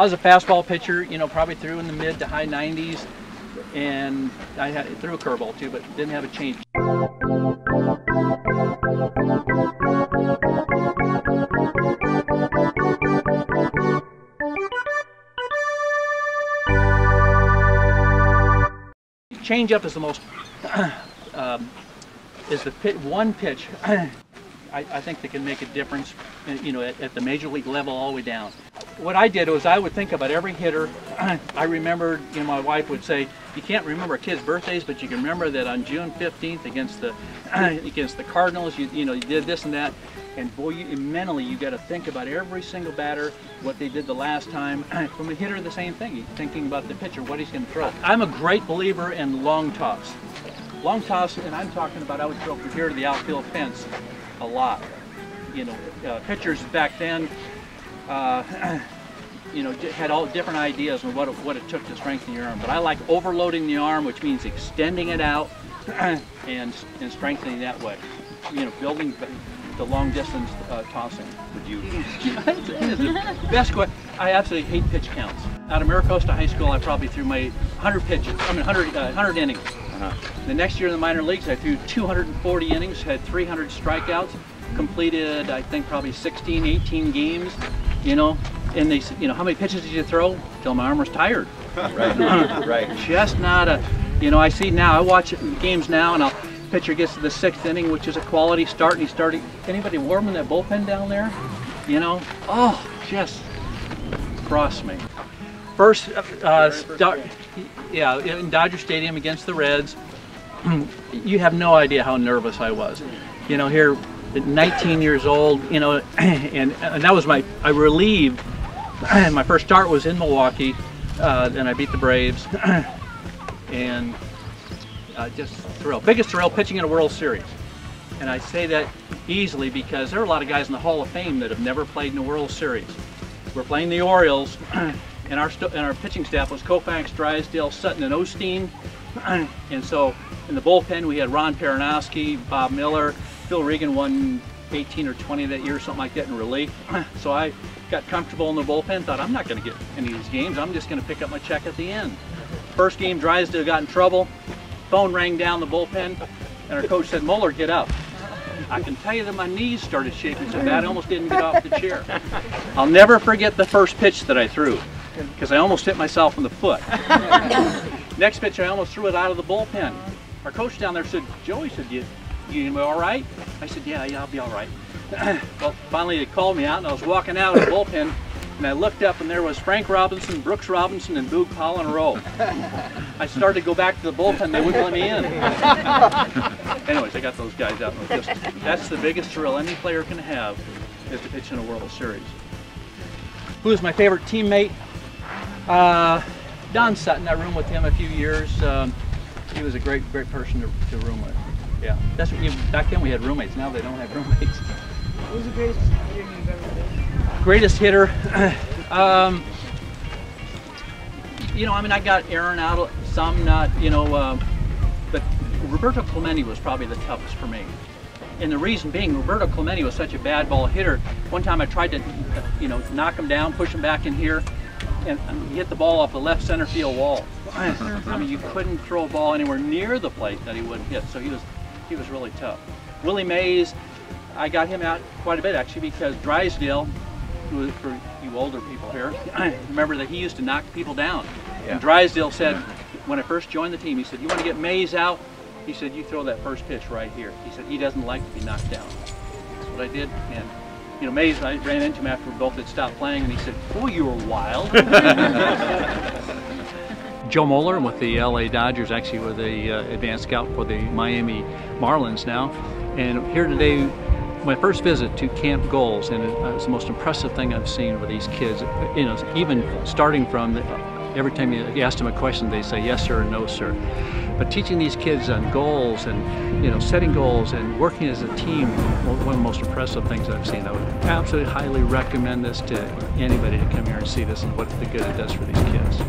I was a fastball pitcher, you know, probably threw in the mid to high 90s, and I threw a curveball too, but didn't have a change. Change-up is the most, is the one pitch I think that can make a difference, you know, at the major league level all the way down. What I did was I would think about every hitter. I remembered, you know, my wife would say, you can't remember kids' birthdays, but you can remember that on June 15th against the Cardinals, you know, you did this and that. And boy, mentally you got to think about every single batter, what they did the last time. From a hitter, the same thing. You're thinking about the pitcher, what he's going to throw. I'm a great believer in long toss. Long toss, and I'm talking about I would throw from here to the outfield fence a lot. You know, pitchers back then, you know, had all different ideas on what it took to strengthen your arm. But I like overloading the arm, which means extending it out and strengthening that way. You know, building the long distance tossing. Would you? The best question. I absolutely hate pitch counts. Out of Maricosta High School, I probably threw my 100 pitches. I mean, 100 innings. The next year in the minor leagues, I threw 240 innings, had 300 strikeouts, completed I think probably 16, 18 games. You know, and they said, you know, how many pitches did you throw? Till my arm was tired. Right. Right. Just not a. You know, I see now. I watch games now, and pitcher gets to the 6th inning, which is a quality start, and he started. Anybody warming that bullpen down there? You know, oh, just cross me. First start, yeah, in Dodger Stadium against the Reds. You have no idea how nervous I was. You know, here at 19 years old, you know, and that was I relieved. My first start was in Milwaukee, and I beat the Braves, and just thrill. Biggest thrill, pitching in a World Series. And I say that easily because there are a lot of guys in the Hall of Fame that have never played in a World Series. We're playing the Orioles, and our pitching staff was Koufax, Drysdale, Sutton, and Osteen. And so in the bullpen we had Ron Peronowski, Bob Miller, Phil Regan won 18 or 20 that year, something like that, in relief. So I got comfortable in the bullpen, thought I'm not going to get any of these games, I'm just going to pick up my check at the end. First game, Drysdale got in trouble. Phone rang down the bullpen, and our coach said, "Moeller, get up." I can tell you that my knees started shaking so bad I almost didn't get off the chair. I'll never forget the first pitch that I threw, because I almost hit myself in the foot. Next pitch, I almost threw it out of the bullpen. Our coach down there said, "Joey," said, you gonna be all right? I said, yeah, I'll be all right. Well, finally they called me out, and I was walking out of the bullpen, and I looked up, and there was Frank Robinson, Brooks Robinson, and Boog Powell in a row. I started to go back to the bullpen, they wouldn't let me in. Anyways, I got those guys out. That's the biggest thrill any player can have, is to pitch in a World Series. Who is my favorite teammate? Don Sutton. I roomed with him a few years. He was a great person to room with. Yeah, that's what back then we had roommates. Now they don't have roommates. Who was the greatest hitter you've ever been? Greatest hitter, you know, I mean, I got Aaron out, some not, you know, but Roberto Clemente was probably the toughest for me. And the reason being, Roberto Clemente was such a bad ball hitter. One time I tried to, you know, knock him down, push him back in here, and he hit the ball off the left center field wall. I mean, you couldn't throw a ball anywhere near the plate that he wouldn't hit, so he was really tough. Willie Mays, I got him out quite a bit actually, because Drysdale, who, for you older people here, remember that he used to knock people down. Yeah. And Drysdale said, when I first joined the team, he said, "You want to get Mays out?" He said, "You throw that first pitch right here." He said, "He doesn't like to be knocked down." That's what I did. And you know, Mays, I ran into him after we both had stopped playing, and he said, "Boy, you were wild." Joe Moeller with the LA Dodgers, actually with the advanced scout for the Miami Marlins now. And here today, my first visit to Camp Goalz, and it's the most impressive thing I've seen with these kids. You know, even starting from every time you ask them a question, they say yes sir or no sir. But teaching these kids on goals and, you know, setting goals and working as a team, one of the most impressive things I've seen. I would absolutely highly recommend this to anybody to come here and see this and what the good it does for these kids.